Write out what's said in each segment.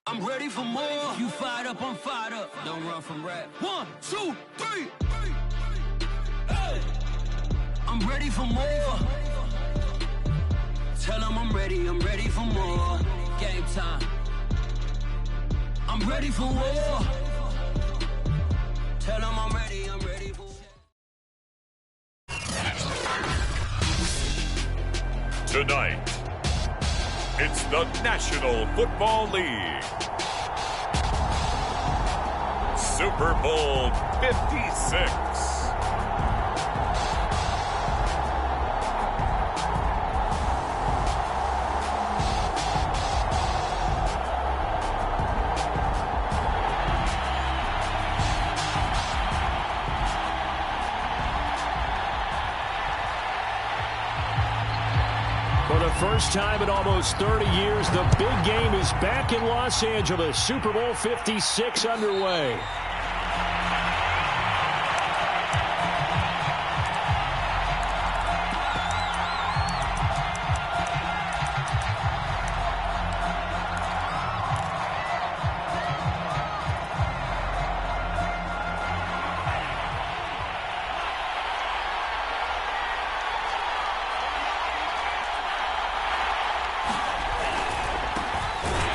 I'm ready for more. You fired up, I'm fired up. Don't run from rap. 1, 2, 3. Hey. I'm ready for more. Tell them I'm ready for more. Game time. I'm ready for war. Tell them I'm ready for Tonight, it's the National Football League. Super Bowl 56. For the first time in almost 30 years, the big game is back in Los Angeles. Super Bowl 56 underway.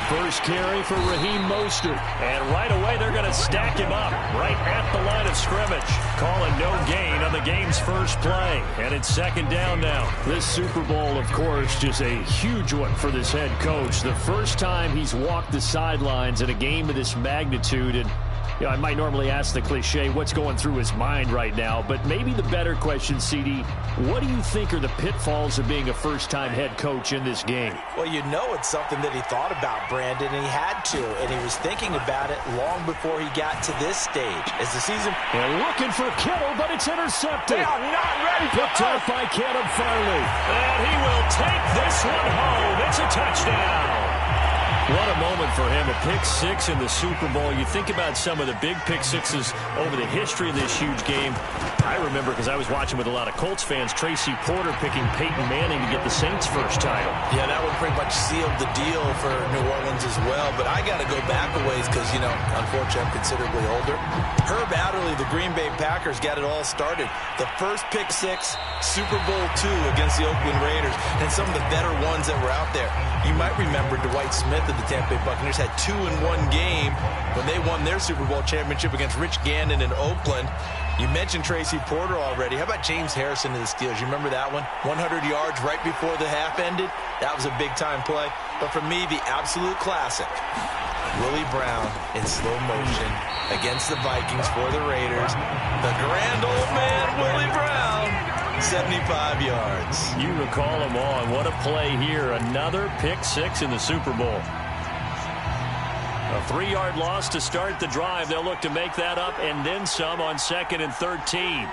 First carry for Raheem Mostert. And right away, they're going to stack him up right at the line of scrimmage. Calling no gain on the game's first play. And it's second down now. This Super Bowl, of course, just a huge one for this head coach. The first time he's walked the sidelines in a game of this magnitude. And you know, I might normally ask the cliche, what's going through his mind right now? But maybe the better question, CD, what do you think are the pitfalls of being a first-time head coach in this game? Well, you know it's something that he thought about, Brandon, and he had to. And he was thinking about it long before he got to this stage. As the season... And looking for Kittle, but it's intercepted. They are not ready for Picked up by Caleb Farley. And he will take this one home. It's a touchdown. What a moment for him, a pick six in the Super Bowl. You think about some of the big pick sixes over the history of this huge game. I remember, because I was watching with a lot of Colts fans, Tracy Porter picking Peyton Manning to get the Saints' first title. Yeah, that one pretty much sealed the deal for New Orleans as well. But I got to go back a ways because, you know, unfortunately I'm considerably older. Herb Adderley, the Green Bay Packers, got it all started. The first pick six, Super Bowl II against the Oakland Raiders, and some of the better ones that were out there. You might remember Dwight Smith of the Tampa Bay Buccaneers had 2 in one game when they won their Super Bowl championship against Rich Gannon in Oakland. You mentioned Tracy Porter already. How about James Harrison of the Steelers? You remember that one? 100 yards right before the half ended. That was a big-time play. But for me, the absolute classic, Willie Brown in slow motion against the Vikings for the Raiders. The grand old man, Willie Brown. 75 yards. You recall them all. What a play here. Another pick six in the Super Bowl. A 3-yard loss to start the drive. They'll look to make that up and then some on 2nd and 13.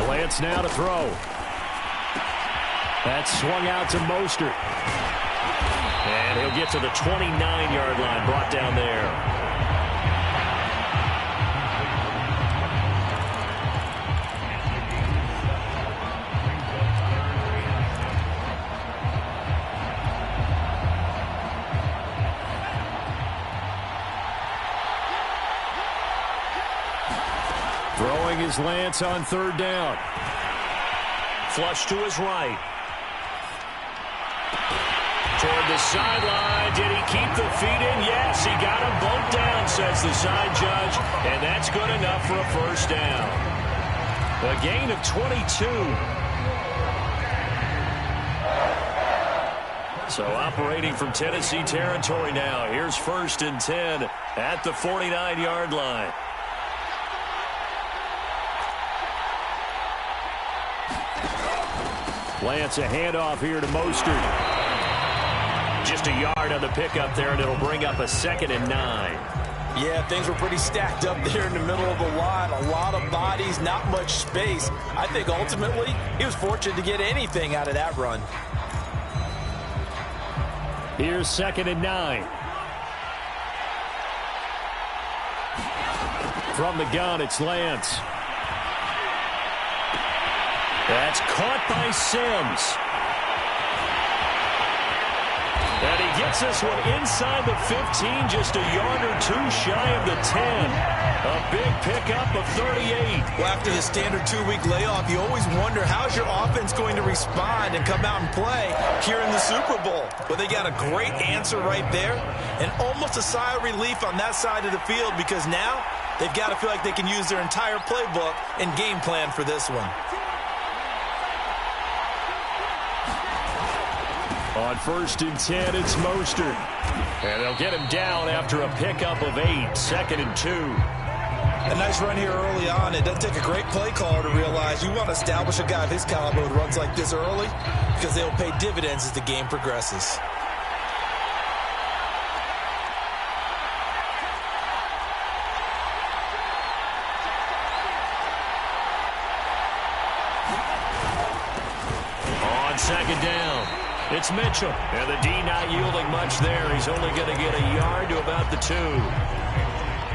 Lance now to throw. That's swung out to Mostert. And he'll get to the 29-yard line, brought down there. Throwing is Lance on 3rd down. Flush to his right. Toward the sideline. Did he keep the feet in? Yes, he got him both down, says the side judge. And that's good enough for a first down. A gain of 22. So operating from Tennessee territory now. Here's 1st and 10 at the 49-yard line. Lance, a handoff here to Mostert. Just a yard on the pickup there, and it'll bring up a 2nd and 9. Yeah, things were pretty stacked up there in the middle of the line. A lot of bodies, not much space. I think ultimately he was fortunate to get anything out of that run. Here's 2nd and 9. From the gun, it's Lance. That's caught by Sims. And he gets this one inside the 15, just a yard or two shy of the 10. A big pickup of 38. Well, after the standard 2-week layoff, you always wonder how's your offense going to respond and come out and play here in the Super Bowl. Well, they got a great answer right there and almost a sigh of relief on that side of the field because now they've got to feel like they can use their entire playbook and game plan for this one. On 1st and 10, it's Mostert. And they'll get him down after a pickup of 8, 2nd and 2. A nice run here early on. It doesn't take a great play caller to realize you want to establish a guy of his caliber who runs like this early because they'll pay dividends as the game progresses. On 2nd down, it's Mitchell. And the D not yielding much there. He's only going to get a yard to about the 2.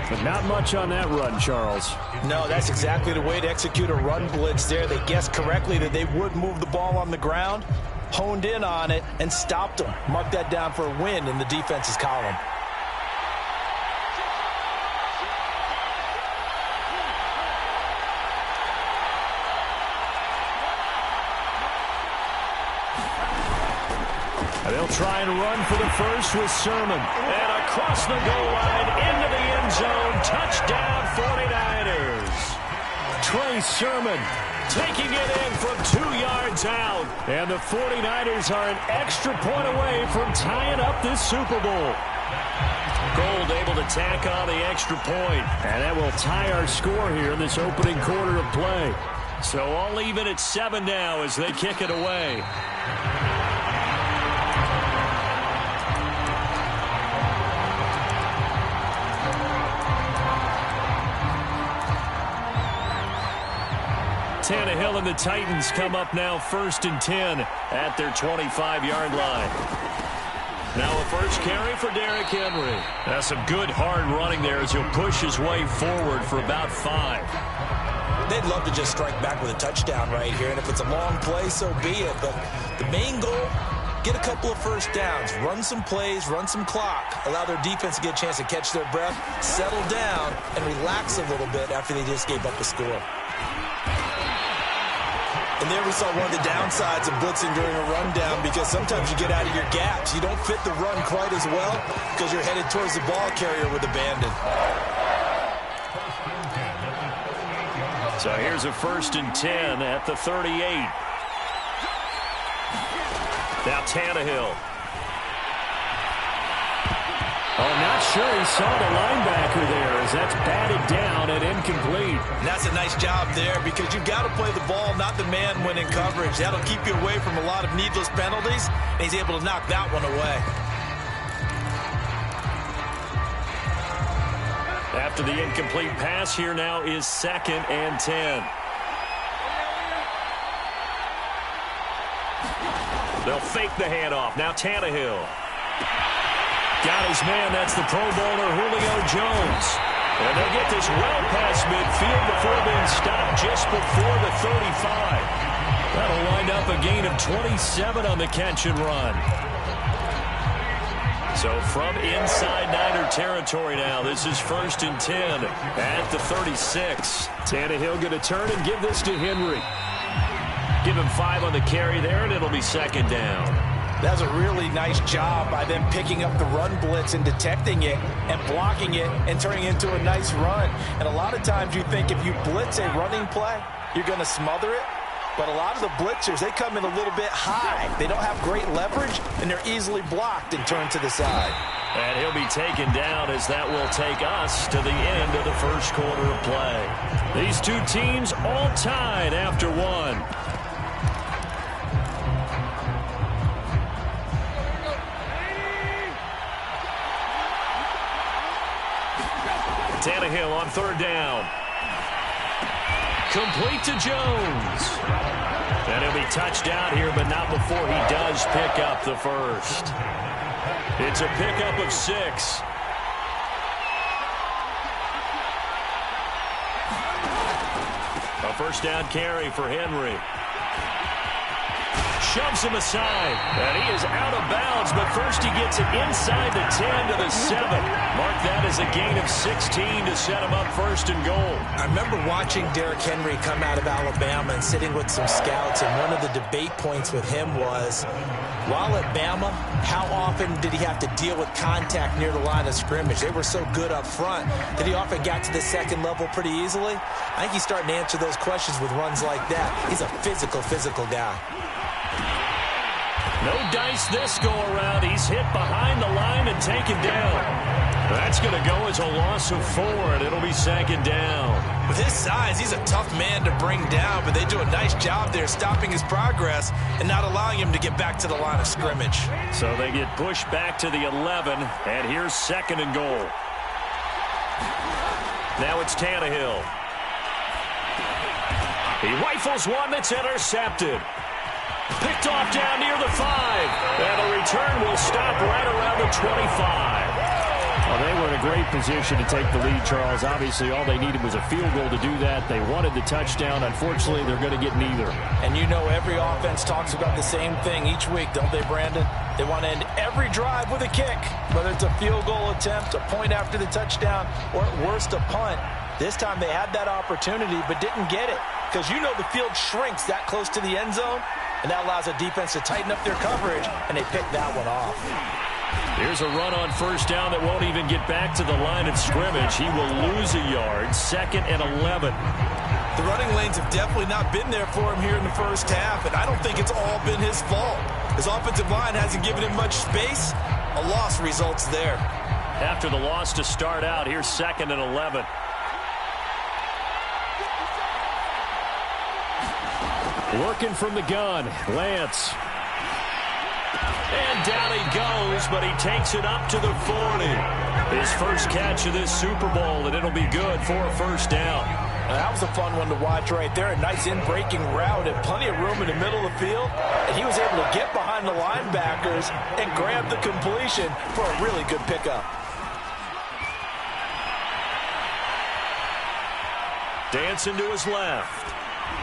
But not much on that run, Charles. No, that's exactly the way to execute a run blitz there. They guessed correctly that they would move the ball on the ground, honed in on it, and stopped them. Mark that down for a win in the defense's column. They'll try and run for the first with Sermon. And across the goal line, into the end zone. Touchdown, 49ers. Trey Sermon taking it in from 2 yards out. And the 49ers are an extra point away from tying up this Super Bowl. Gold able to tack on the extra point. And that will tie our score here in this opening quarter of play. So all even at 7 now as they kick it away. Tannehill and the Titans come up now 1st and 10 at their 25-yard line. Now a first carry for Derrick Henry. That's some good hard running there as he'll push his way forward for about 5. They'd love to just strike back with a touchdown right here, and if it's a long play, so be it. But the main goal, get a couple of first downs, run some plays, run some clock, allow their defense to get a chance to catch their breath, settle down, and relax a little bit after they just gave up a score. And there we saw one of the downsides of blitzing during a rundown because sometimes you get out of your gaps. You don't fit the run quite as well because you're headed towards the ball carrier with abandon. So here's a 1st and 10 at the 38. Now Tannehill. Oh, not sure he saw the linebacker there as that's batted down and incomplete. And that's a nice job there because you've got to play the ball, not the man when in coverage. That'll keep you away from a lot of needless penalties, and he's able to knock that one away. After the incomplete pass, here now is 2nd and 10. They'll fake the handoff. Now Tannehill. Got his man. That's the Pro Bowler Julio Jones. And they'll get this well past midfield before being stopped just before the 35. That'll wind up a gain of 27 on the catch and run. So from inside Niner territory now, this is 1st and 10 at the 36. Tannehill going to turn and give this to Henry. Give him 5 on the carry there, and it'll be 2nd down. That's a really nice job by them picking up the run blitz and detecting it and blocking it and turning it into a nice run. And a lot of times you think if you blitz a running play, you're going to smother it. But a lot of the blitzers, they come in a little bit high. They don't have great leverage, and they're easily blocked and turned to the side. And he'll be taken down as that will take us to the end of the first quarter of play. These two teams all tied after 1. Tannehill on 3rd down. Complete to Jones. And he'll be touched out here, but not before he does pick up the first. It's a pickup of 6. A first down carry for Henry. shoves him aside. And he is out of bounds, but first he gets it inside the 10 to the 7. Mark that as a gain of 16 to set him up first and goal. I remember watching Derrick Henry come out of Alabama and sitting with some scouts, and one of the debate points with him was, while at Bama, how often did he have to deal with contact near the line of scrimmage? They were so good up front that he often got to the second level pretty easily. I think he's starting to answer those questions with runs like that. He's a physical guy. No dice this go-around. He's hit behind the line and taken down. That's going to go as a loss of 4, and it'll be second down. With his size, he's a tough man to bring down, but they do a nice job there stopping his progress and not allowing him to get back to the line of scrimmage. So they get pushed back to the 11, and here's second and goal. Now it's Tannehill. He rifles one that's intercepted. Picked off down near the 5, and the return will stop right around the 25. Well, they were in a great position to take the lead, Charles. Obviously, all they needed was a field goal to do that. They wanted the touchdown. Unfortunately, they're going to get neither. And you know every offense talks about the same thing each week, don't they, Brandon? They want to end every drive with a kick, whether it's a field goal attempt, a point after the touchdown, or at worst, a punt. This time they had that opportunity but didn't get it, because you know the field shrinks that close to the end zone, and that allows a defense to tighten up their coverage, and they pick that one off. Here's a run on first down that won't even get back to the line of scrimmage. He will lose a yard, second and 11. The running lanes have definitely not been there for him here in the first half, and I don't think it's all been his fault. His offensive line hasn't given him much space. A loss results there. After the loss to start out, here's second and 11. Working from the gun, Lance. And down he goes, but he takes it up to the 40. His first catch of this Super Bowl, and it'll be good for a first down. Now, that was a fun one to watch right there. A nice in-breaking route and plenty of room in the middle of the field. And he was able to get behind the linebackers and grab the completion for a really good pickup. Dancing to his left.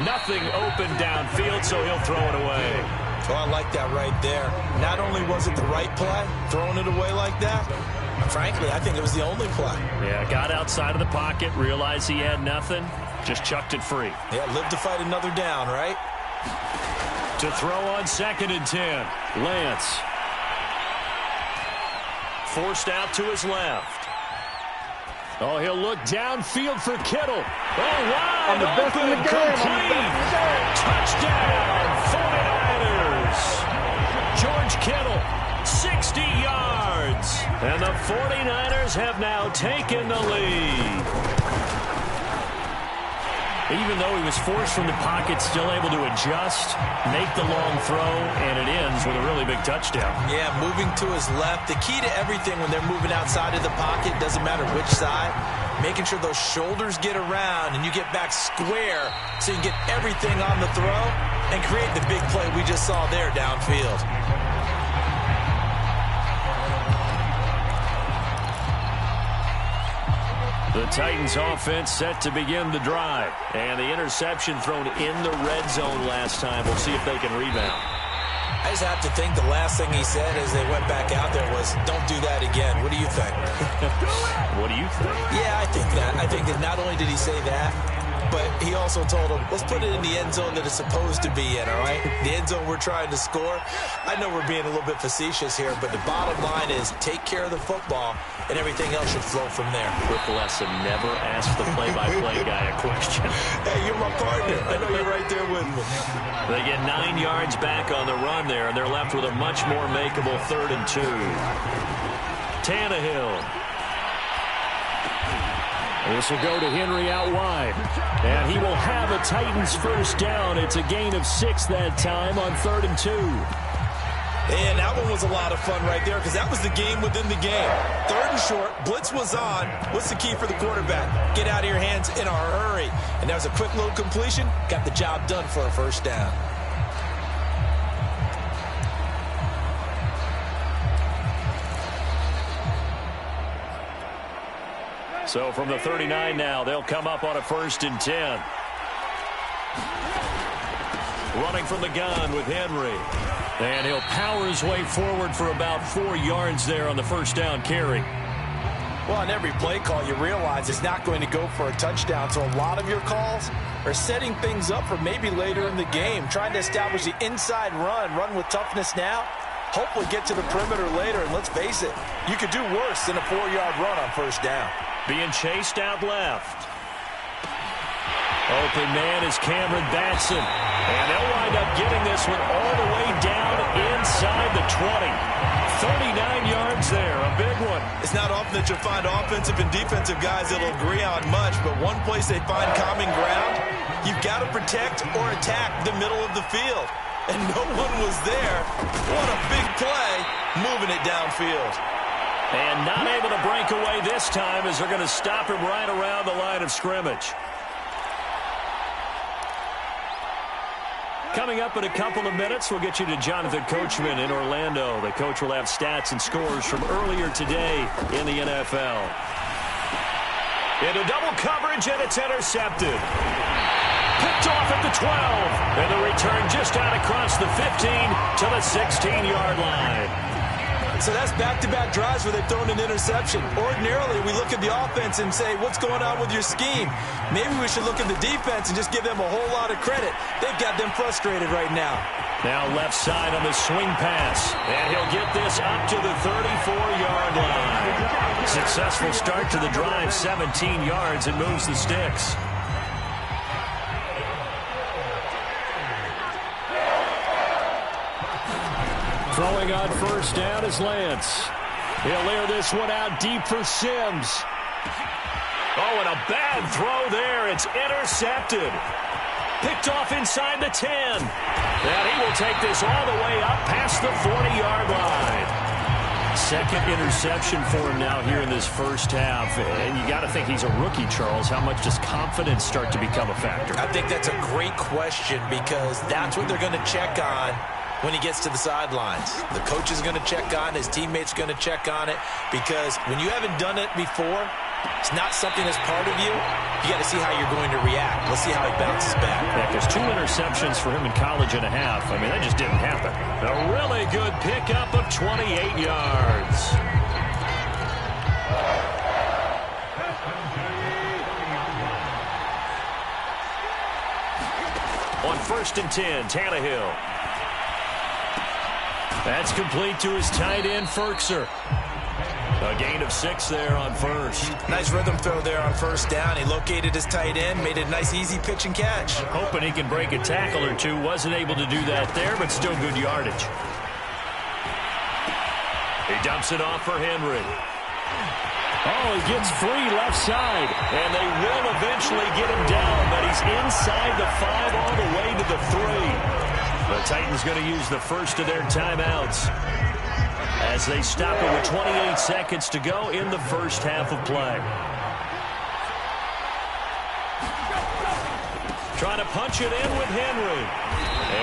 Nothing open downfield, so he'll throw it away. Oh, I like that right there. Not only was it the right play, throwing it away like that, frankly, I think it was the only play. Yeah, got outside of the pocket, realized he had nothing, just chucked it free. Yeah, live to fight another down, right? To throw on second and 10, Lance. Forced out to his left. Oh, he'll look downfield for Kittle. Oh, wide open, complete. Touchdown, 49ers. George Kittle, 60 yards. And the 49ers have now taken the lead. Even though he was forced from the pocket, still able to adjust, make the long throw, and it ends with a really big touchdown. Yeah, moving to his left. The key to everything when they're moving outside of the pocket, doesn't matter which side, making sure those shoulders get around and you get back square so you can get everything on the throw and create the big play we just saw there downfield. The Titans offense set to begin the drive. And the interception thrown in the red zone last time. We'll see if they can rebound. I just have to think the last thing he said as they went back out there was, don't do that again. What do you think? What do you think? Yeah, I think that. I think that not only did he say that, but he also told him, let's put it in the end zone that it's supposed to be in, all right? The end zone we're trying to score. I know we're being a little bit facetious here, but the bottom line is take care of the football, and everything else should flow from there. Quick lesson, never ask the play-by-play guy a question. Hey, you're my partner. I know you're right there with me. They get 9 yards back on the run there, and they're left with a much more makeable 3rd and 2. Tannehill. This will go to Henry out wide. And he will have a Titans first down. It's a gain of 6 that time on 3rd and 2. And that one was a lot of fun right there because that was the game within the game. 3rd and short, blitz was on. What's the key for the quarterback? Get out of your hands in a hurry. And that was a quick little completion. Got the job done for a first down. So from the 39 now, they'll come up on a 1st and 10. running from the gun with Henry. And he'll power his way forward for about 4 yards there on the first down carry. Well, on every play call, you realize it's not going to go for a touchdown. So a lot of your calls are setting things up for maybe later in the game, trying to establish the inside run with toughness now, hopefully get to the perimeter later. And let's face it, you could do worse than a 4-yard run on first down. Being chased out left. Open man is Cameron Batson. And they'll wind up getting this one all the way down inside the 20. 39 yards there, a big one. It's not often that you'll find offensive and defensive guys that'll agree on much, but one place they find common ground, you've got to protect or attack the middle of the field. And no one was there. What a big play, moving it downfield. And not able to break away this time as they're going to stop him right around the line of scrimmage. Coming up in a couple of minutes, we'll get you to Jonathan Coachman in Orlando. The coach will have stats and scores from earlier today in the NFL. Into double coverage, and it's intercepted. Picked off at the 12. And the return just out across the 15 to the 16-yard line. So that's back-to-back drives where they've thrown an interception. Ordinarily, we look at the offense and say, what's going on with your scheme? Maybe we should look at the defense and just give them a whole lot of credit. They've got them frustrated right now. Now left side on the swing pass. And he'll get this up to the 34-yard line. Successful start to the drive, 17 yards, and moves the sticks. Throwing on first down is Lance. He'll air this one out deep for Sims. Oh, and a bad throw there. It's intercepted. Picked off inside the 10. And he will take this all the way up past the 40-yard line. Second interception for him now here in this first half. And you got to think he's a rookie, Charles. How much does confidence start to become a factor? I think that's a great question because that's what they're going to check on when he gets to the sidelines. The coach is going to check on it. His teammates are going to check on it because when you haven't done it before, it's not something that's part of you. You got to see how you're going to react. Let's see how he bounces back. Yeah, there's 2 interceptions for him in college and a half. I mean, that just didn't happen. A really good pickup of 28 yards. On 1st and 10, Tannehill. That's complete to his tight end, Firkser. A gain of 6 there on first. Nice rhythm throw there on first down. He located his tight end, made a nice easy pitch and catch. Hoping he can break a tackle or two. Wasn't able to do that there, but still good yardage. He dumps it off for Henry. Oh, he gets free left side. And they will eventually get him down, but he's inside the 5 all the way to the 3. The Titans going to use the first of their timeouts as they stop it with 28 seconds to go in the first half of play. Trying to punch it in with Henry.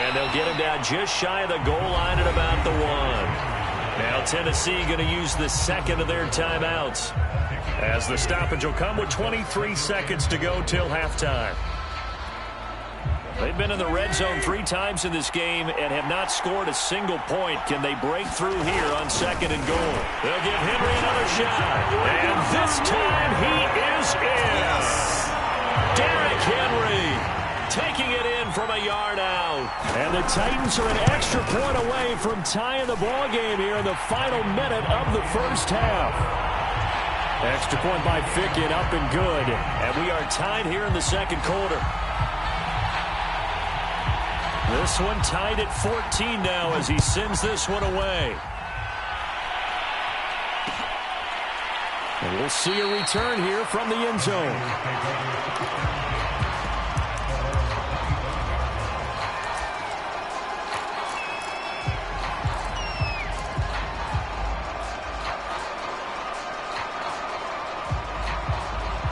And they'll get him down just shy of the goal line at about the 1. Now Tennessee going to use the second of their timeouts as the stoppage will come with 23 seconds to go till halftime. They've been in the red zone 3 times in this game and have not scored a single point. Can they break through here on 2nd and goal? They'll give Henry another shot. And this time he is in. Yes. Derrick Henry taking it in from a yard out. And the Titans are an extra point away from tying the ball game here in the final minute of the first half. Extra point by Fickett, up and good. And we are tied here in the second quarter. This one tied at 14 now as he sends this one away. And we'll see a return here from the end zone.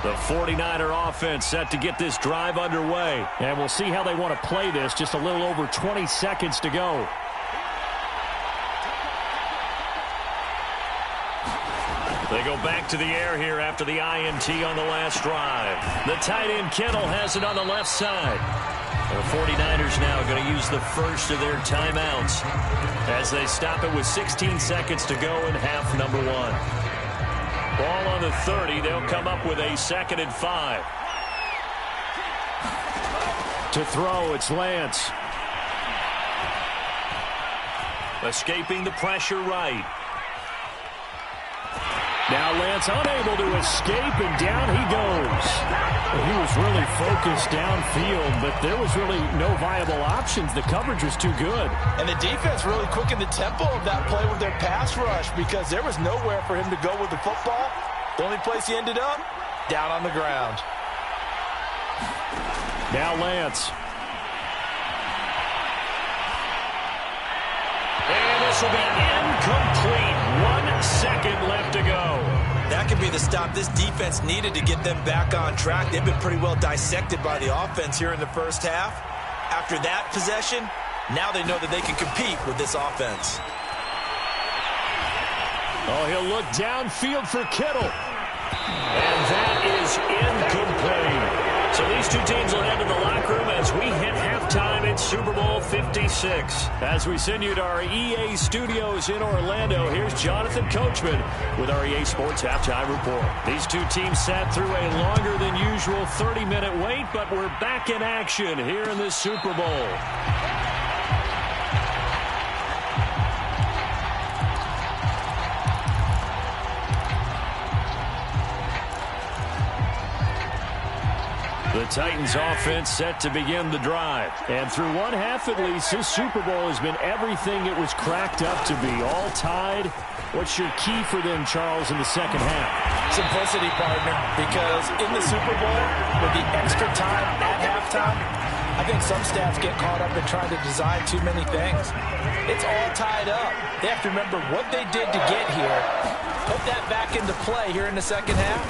The 49er offense set to get this drive underway. And we'll see how they want to play this. Just a little over 20 seconds to go. They go back to the air here after the INT on the last drive. The tight end Kittle has it on the left side. The 49ers now going to use the first of their timeouts as they stop it with 16 seconds to go in half number 1. Ball on the 30. They'll come up with a 2nd and 5. To throw, it's Lance. Escaping the pressure right. Now Lance unable to escape, and down he goes. He was really focused downfield, but there was really no viable options. The coverage was too good. And the defense really quickened the tempo of that play with their pass rush because there was nowhere for him to go with the football. The only place he ended up, down on the ground. Now Lance. And this will be incomplete. 1 second left to go. That could be the stop this defense needed to get them back on track. They've been pretty well dissected by the offense here in the first half. After that possession, now they know that they can compete with this offense. Oh, he'll look downfield for Kittle. And that is incomplete. So these two teams will head to the locker room as we hit halftime at Super Bowl 56. As we send you to our EA studios in Orlando, here's Jonathan Coachman with our EA Sports Halftime Report. These two teams sat through a longer than usual 30-minute wait, but we're back in action here in the Super Bowl. The Titans offense set to begin the drive. And through one half at least, this Super Bowl has been everything it was cracked up to be. All tied. What's your key for them, Charles, in the second half? Simplicity, partner, because in the Super Bowl, with the extra time at halftime, I think some staffs get caught up in trying to design too many things. It's all tied up. They have to remember what they did to get here, put that back into play here in the second half,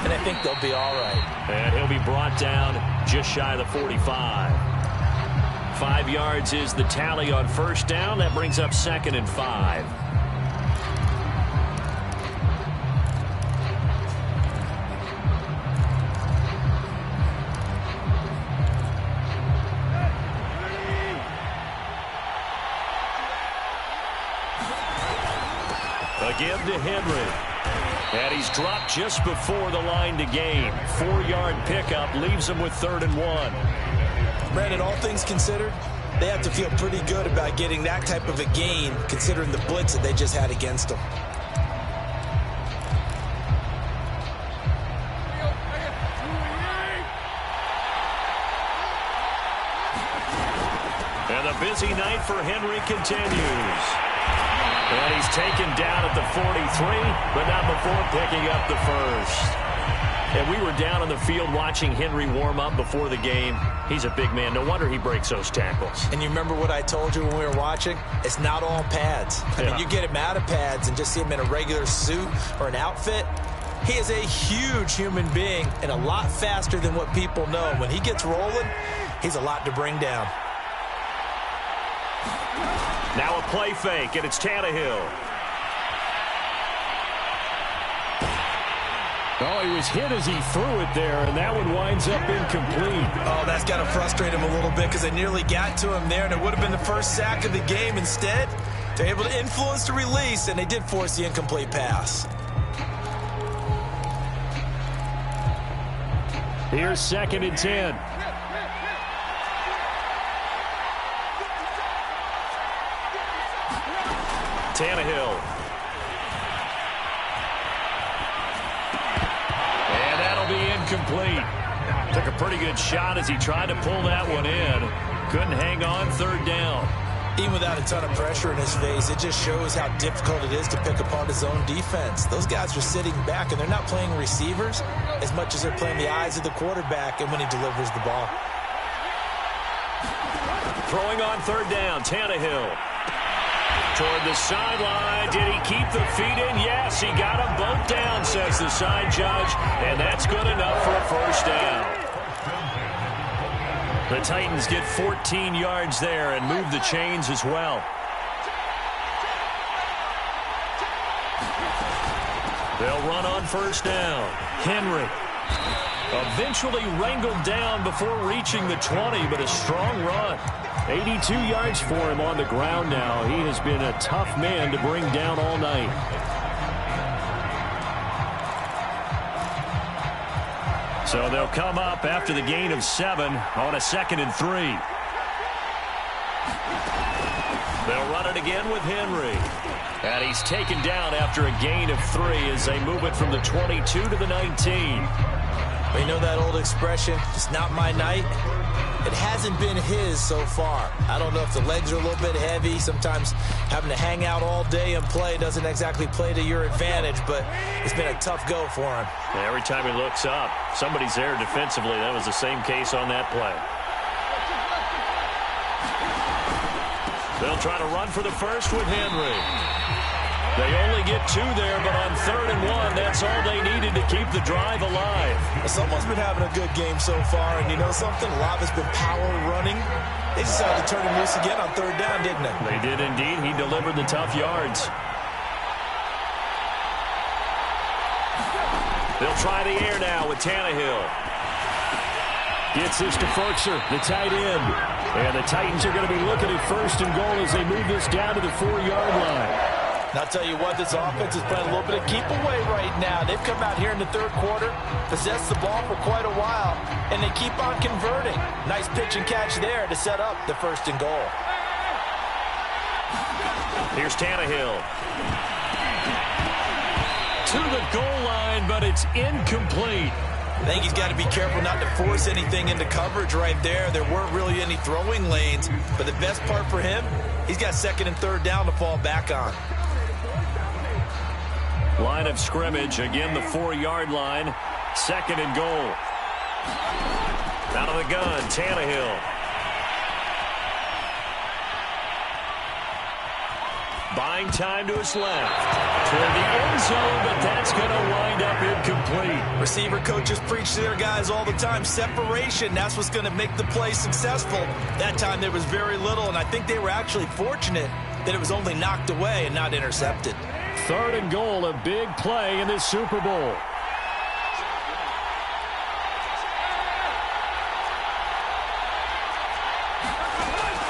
and I think they'll be all right. And he'll be brought down just shy of the 45. 5 yards is the tally on first down. That brings up 2nd and 5. Again to Henry. And he's dropped just before the line to gain. 4-yard pickup leaves him with 3rd and 1. Brandon, all things considered, they have to feel pretty good about getting that type of a gain, considering the blitz that they just had against them. And the busy night for Henry continues. And he's taken down at the 43, but not before picking up the first. And we were down on the field watching Henry warm up before the game. He's a big man. No wonder he breaks those tackles. And you remember what I told you when we were watching? It's not all pads. I mean, you get him out of pads and just see him in a regular suit or an outfit. He is a huge human being and a lot faster than what people know. When he gets rolling, he's a lot to bring down. Now a play fake, and it's Tannehill. Oh, he was hit as he threw it there, and that one winds up incomplete. Oh, that's got to frustrate him a little bit because they nearly got to him there, and it would have been the first sack of the game. Instead, they're able to influence the release, and they did force the incomplete pass. Here's 2nd and 10. Tannehill. And that'll be incomplete. Took a pretty good shot as he tried to pull that one in. Couldn't hang on, 3rd down. Even without a ton of pressure in his face, it just shows how difficult it is to pick apart his own defense. Those guys are sitting back, and they're not playing receivers as much as they're playing the eyes of the quarterback and when he delivers the ball. Throwing on 3rd down, Tannehill. Toward the sideline. Did he keep the feet in? Yes, he got them both down, says the side judge. And that's good enough for a first down. The Titans get 14 yards there and move the chains as well. They'll run on first down. Henry. Eventually wrangled down before reaching the 20, but a strong run. 82 yards for him on the ground now. He has been a tough man to bring down all night. So they'll come up after the gain of 7 on a 2nd and 3. They'll run it again with Henry. And he's taken down after a gain of 3 as they move it from the 22 to the 19. Well, you know that old expression, it's not my night? It hasn't been his so far. I don't know if the legs are a little bit heavy. Sometimes having to hang out all day and play doesn't exactly play to your advantage, but it's been a tough go for him. And every time he looks up, somebody's there defensively. That was the same case on that play. They'll try to run for the first with Henry. They only get 2 there, but on 3rd and 1, that's all they needed to keep the drive alive. Someone's been having a good game so far, and you know something? A lot has been power running. They decided to turn him loose again on 3rd down, didn't they? They did indeed. He delivered the tough yards. They'll try the air now with Tannehill. Gets this to Firkser, the tight end. And the Titans are going to be looking at 1st and goal as they move this down to the 4-yard line. And I'll tell you what, this offense is playing a little bit of keep away right now. They've come out here in the 3rd quarter, possessed the ball for quite a while, and they keep on converting. Nice pitch and catch there to set up the 1st and goal. Here's Tannehill. To the goal line, but it's incomplete. I think he's got to be careful not to force anything into coverage right there. There weren't really any throwing lanes, but the best part for him, he's got 2nd and 3rd down to fall back on. Line of scrimmage, again the 4-yard line, 2nd and goal. Out of the gun, Tannehill. Buying time to his left. Toward the end zone, but that's going to wind up incomplete. Receiver coaches preach to their guys all the time. Separation, that's what's going to make the play successful. That time there was very little, and I think they were actually fortunate that it was only knocked away and not intercepted. 3rd and goal, a big play in this Super Bowl.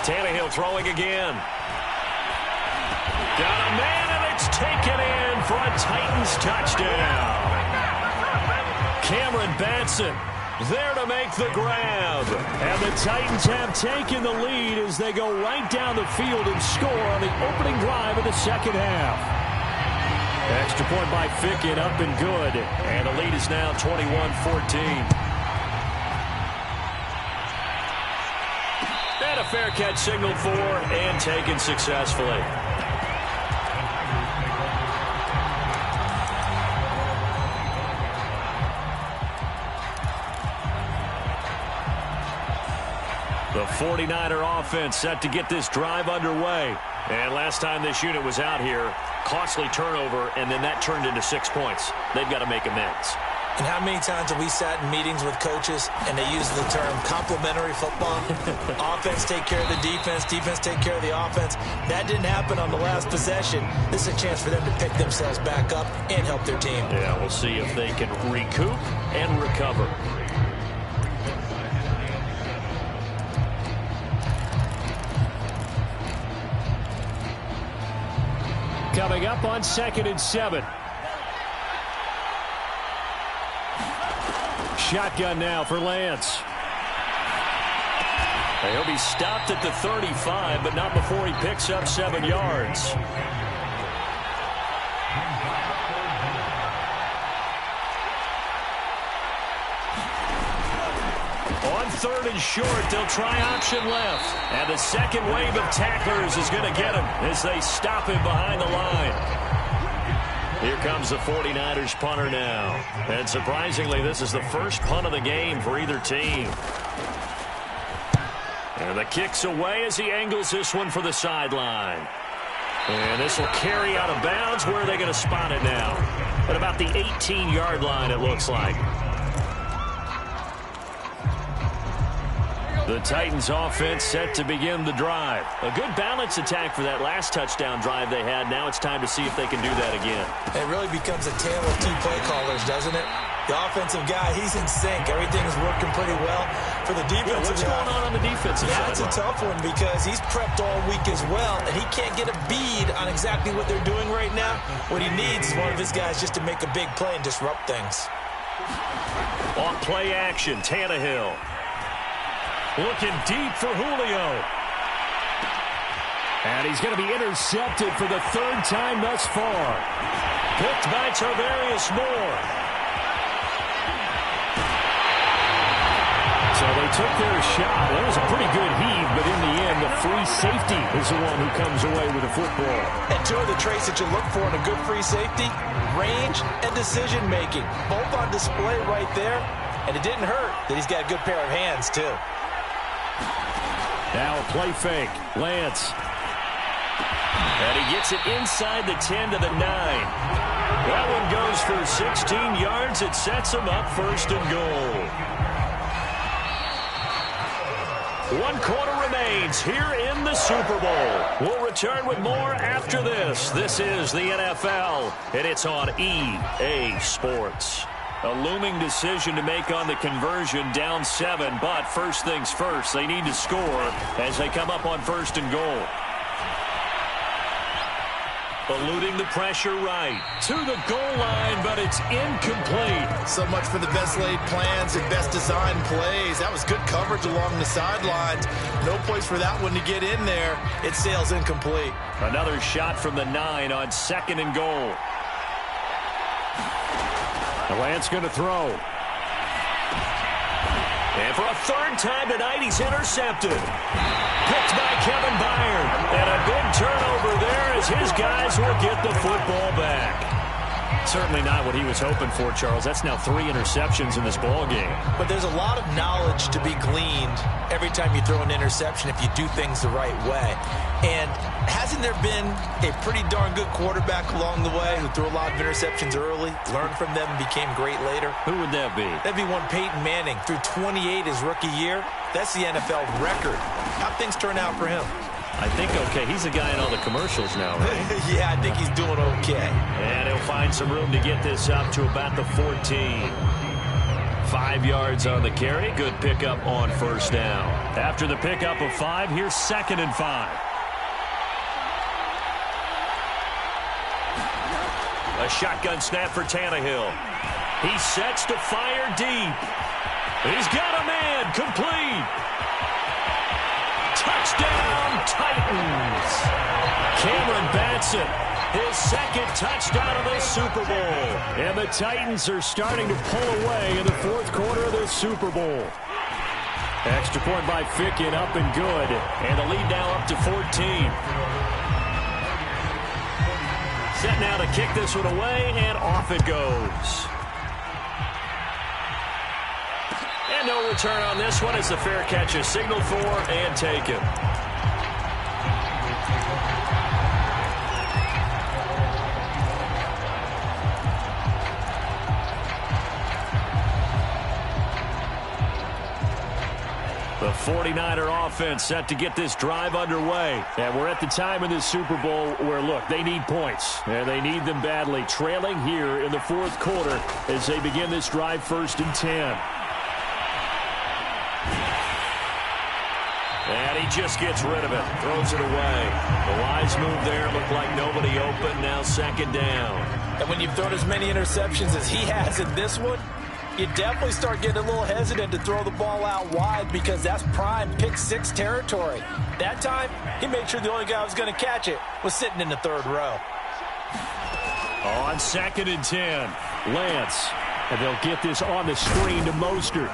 Tannehill throwing again. Got a man, and it's taken in for a Titans touchdown. Cameron Batson there to make the grab. And the Titans have taken the lead as they go right down the field and score on the opening drive of the 2nd half. Extra point by Ficken, up and good. And the lead is now 21-14. And a fair catch signaled for and taken successfully. The 49er offense set to get this drive underway. And last time this unit was out here, costly turnover, and then that turned into 6 points. They've got to make amends. And how many times have we sat in meetings with coaches and they use the term complementary football? Offense take care of the defense, defense take care of the offense. That didn't happen on the last possession. This is a chance for them to pick themselves back up and help their team. Yeah, we'll see if they can recoup and recover. Coming up on 2nd and 7. Shotgun now for Lance. He'll be stopped at the 35, but not before he picks up 7 yards. On 3rd and short, they'll try option left. And the second wave of tacklers is going to get him as they stop him behind the line. Here comes the 49ers punter now. And surprisingly, this is the first punt of the game for either team. And the kick's away as he angles this one for the sideline. And this will carry out of bounds. Where are they going to spot it now? At about the 18-yard line, it looks like. The Titans offense set to begin the drive. A good balance attack for that last touchdown drive they had. Now it's time to see if they can do that again. It really becomes a tale of 2 play callers, doesn't it? The offensive guy, he's in sync. Everything's working pretty well for the defensive guy. What's going on the defensive side? That's a tough one because he's prepped all week as well, and he can't get a bead on exactly what they're doing right now. What he needs is one of his guys just to make a big play and disrupt things. On play action, Tannehill. Looking deep for Julio. And he's going to be intercepted for the third time thus far. Picked by Tarvarius Moore. So they took their shot. That was a pretty good heave, but in the end, the free safety is the one who comes away with the football. And two of the traits that you look for in a good free safety, range and decision-making. Both on display right there, and it didn't hurt that he's got a good pair of hands, too. Now a play fake. Lance. And he gets it inside the 10 to the 9. That one goes for 16 yards. It sets him up first and goal. 1 quarter remains here in the Super Bowl. We'll return with more after this. This is the NFL, and it's on EA Sports. A looming decision to make on the conversion, down 7, but first things first, they need to score as they come up on first and goal. Eluding the pressure right to the goal line, but it's incomplete. So much for the best laid plans and best designed plays. That was good coverage along the sidelines. No place for that one to get in there. It sails incomplete. Another shot from the 9 on second and goal. Lance going to throw. And for a third time tonight, he's intercepted. Picked by Kevin Byard. And a big turnover there as his guys will get the football back. Certainly not what he was hoping for, Charles. That's now 3 interceptions in this ball game. But there's a lot of knowledge to be gleaned every time you throw an interception if you do things the right way. And hasn't there been a pretty darn good quarterback along the way who threw a lot of interceptions early, learned from them, and became great later? Who would that be? That'd be one Peyton Manning. Threw 28 his rookie year. That's the NFL record. How'd things turn out for him? I think okay. He's the guy in all the commercials now, right? Yeah, I think he's doing okay. And he'll find some room to get this up to about the 14. 5 yards on the carry. Good pickup on first down. After the pickup of 5, here's 2nd and 5. A shotgun snap for Tannehill. He sets to fire deep. He's got a man. Complete. Touchdown, Titans. Cameron Batson, his second touchdown of the Super Bowl. And the Titans are starting to pull away in the 4th quarter of the Super Bowl. Extra point by Ficken, up and good. And the lead now up to 14. Set now to kick this one away, and off it goes. And no return on this one as the fair catch is signaled for and taken. The 49er offense set to get this drive underway. And we're at the time in this Super Bowl where, look, they need points. And they need them badly. Trailing here in the 4th quarter as they begin this drive 1st and 10. And he just gets rid of it. Throws it away. The wise move there. Looked like nobody open. Now 2nd down. And when you've thrown as many interceptions as he has in this one, you definitely start getting a little hesitant to throw the ball out wide because that's prime pick 6 territory. That time, he made sure the only guy who was going to catch it was sitting in the 3rd row. On 2nd and 10, Lance. And they'll get this on the screen to Mostert.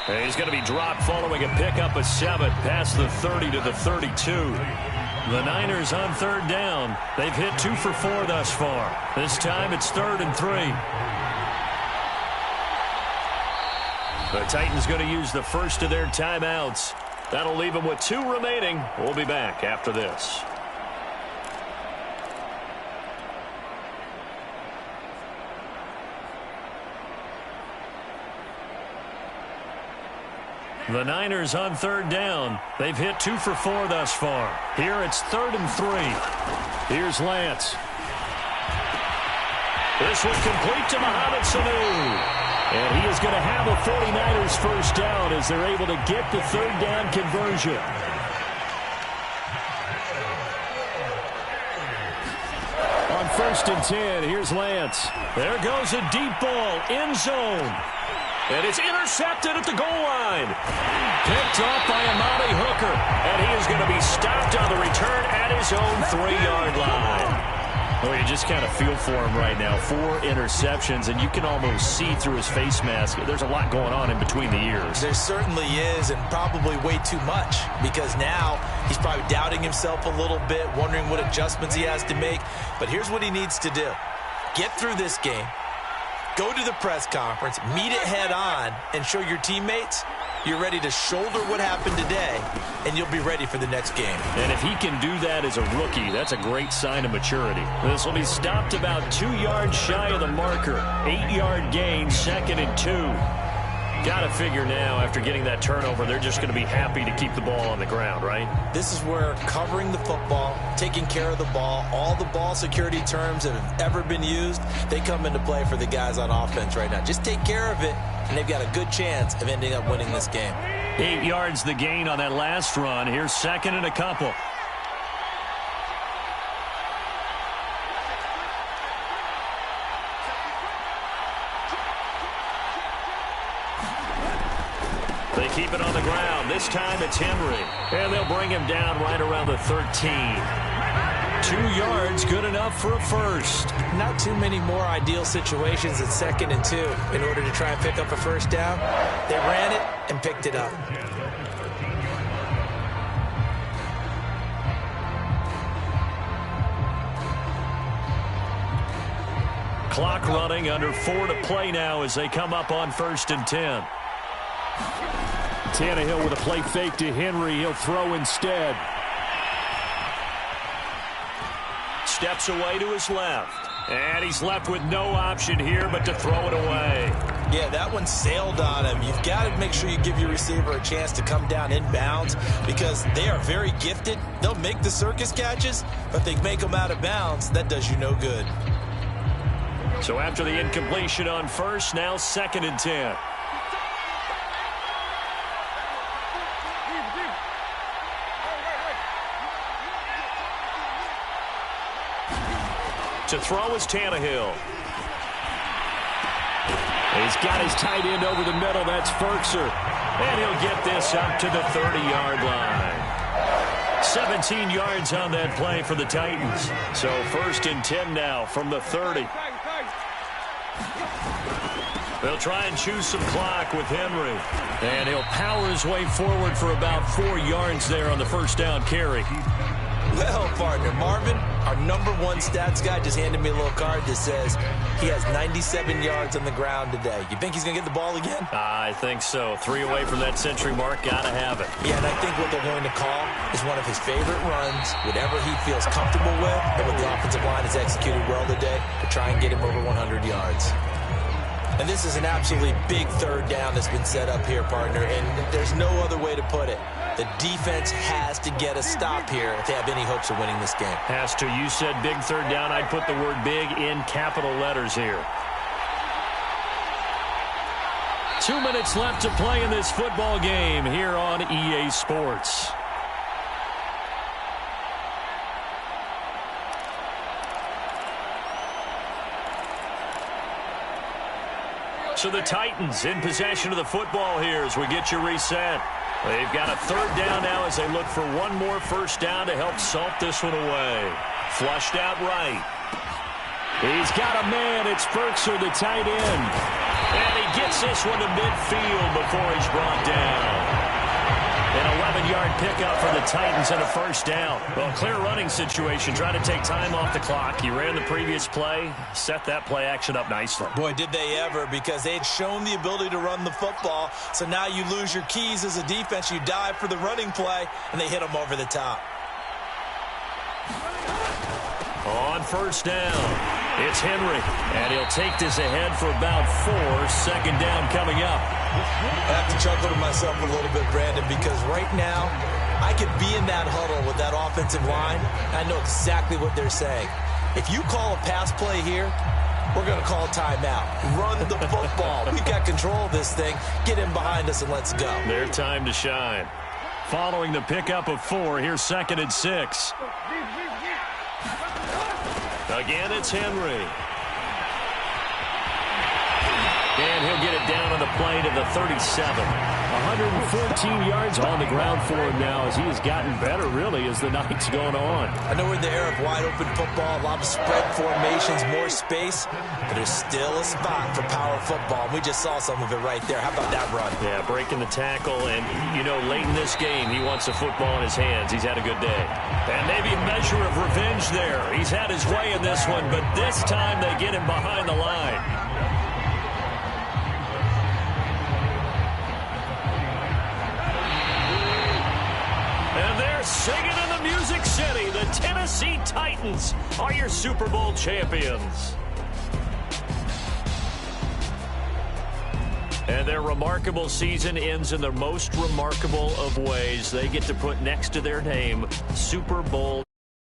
And he's going to be dropped following a pickup of 7 past the 30 to the 32. The Niners on 3rd down. They've hit 2 for 4 thus far. This time it's 3rd and 3. The Titans going to use the first of their timeouts. That'll leave them with 2 remaining. We'll be back after this. The Niners on 3rd down. They've hit 2 for 4 thus far. Here it's 3rd and 3. Here's Lance. This one complete to Mohamed Sanu. And he is going to have a 49ers first down as they're able to get the third down conversion. On 1st and 10, here's Lance. There goes a deep ball, end zone. And it's intercepted at the goal line. Picked off by Amani Hooker. And he is going to be stopped on the return at his own 3-yard line. Well, you just kind of feel for him right now. 4 interceptions, and you can almost see through his face mask. There's a lot going on in between the ears. There certainly is, and probably way too much, because now he's probably doubting himself a little bit, wondering what adjustments he has to make. But here's what he needs to do. Get through this game, go to the press conference, meet it head on, and show your teammates you're ready to shoulder what happened today, and you'll be ready for the next game. And if he can do that as a rookie, that's a great sign of maturity. This will be stopped about 2 yards shy of the marker. 8-yard gain, 2nd and 2. Got to figure now, after getting that turnover, they're just going to be happy to keep the ball on the ground, right? This is where covering the football, taking care of the ball, all the ball security terms that have ever been used, they come into play for the guys on offense right now. Just take care of it, and they've got a good chance of ending up winning this game. 8 yards the gain on that last run. Here's 2nd and a couple. They keep it on the ground. This time it's Henry. And they'll bring him down right around the 13. 2 yards, good enough for a first. Not too many more ideal situations at 2nd and 2 in order to try and pick up a first down. They ran it and picked it up. Clock running, under 4 to play now as they come up on 1st and 10. Tannehill with a play fake to Henry. He'll throw instead. Steps away to his left. And he's left with no option here but to throw it away. Yeah, that one sailed on him. You've got to make sure you give your receiver a chance to come down inbounds because they are very gifted. They'll make the circus catches, but they make them out of bounds. That does you no good. So after the incompletion on first, now 2nd and 10. To throw is Tannehill. He's got his tight end over the middle. That's Firkser. And he'll get this up to the 30-yard line. 17 yards on that play for the Titans. So 1st and 10 now from the 30. They'll try and choose some clock with Henry. And he'll power his way forward for about 4 yards there on the first down carry. Well, partner, Marvin, our #1 stats guy, just handed me a little card that says he has 97 yards on the ground today. You think he's going to get the ball again? I think so. 3 away from that century mark. Got to have it. Yeah, and I think what they're going to call is one of his favorite runs, whatever he feels comfortable with, and what the offensive line has executed well today to try and get him over 100 yards. And this is an absolutely big third down that's been set up here, partner, and there's no other way to put it. The defense has to get a stop here if they have any hopes of winning this game. Has to. You said big third down. I'd put the word big in capital letters here. 2 minutes left to play in this football game here on EA Sports. So the Titans in possession of the football here as we get you reset. They've got a third down now as they look for one more first down to help salt this one away. Flushed out right. He's got a man. It's Firkser, the tight end. And he gets this one to midfield before he's brought down. An 11-yard pickup for the Titans and a first down. Well, clear running situation. Trying to take time off the clock. He ran the previous play, set that play action up nicely. Boy, did they ever, because they had shown the ability to run the football. So now you lose your keys as a defense. You dive for the running play, and they hit them over the top. On first down, it's Henry. And he'll take this ahead for about 4. 2nd down coming up. I have to chuckle to myself a little bit, Brandon, because right now I could be in that huddle with that offensive line. I know exactly what they're saying. If you call a pass play here, we're going to call timeout. Run the football. We've got control of this thing. Get in behind us and let's go. Their time to shine. Following the pickup of 4, here's 2nd and 6. Again, it's Henry. And he'll get it down on the play to the 37. 114 yards on the ground for him now as he has gotten better, really, as the night's going on. I know we're in the era of wide-open football, a lot of spread formations, more space, but there's still a spot for power football, and we just saw some of it right there. How about that run? Yeah, breaking the tackle, and, you know, late in this game, he wants the football in his hands. He's had a good day. And maybe a measure of revenge there. He's had his way in this one, but this time they get him behind the line. Singing in the Music City, the Tennessee Titans are your Super Bowl champions. And their remarkable season ends in the most remarkable of ways. They get to put next to their name Super Bowl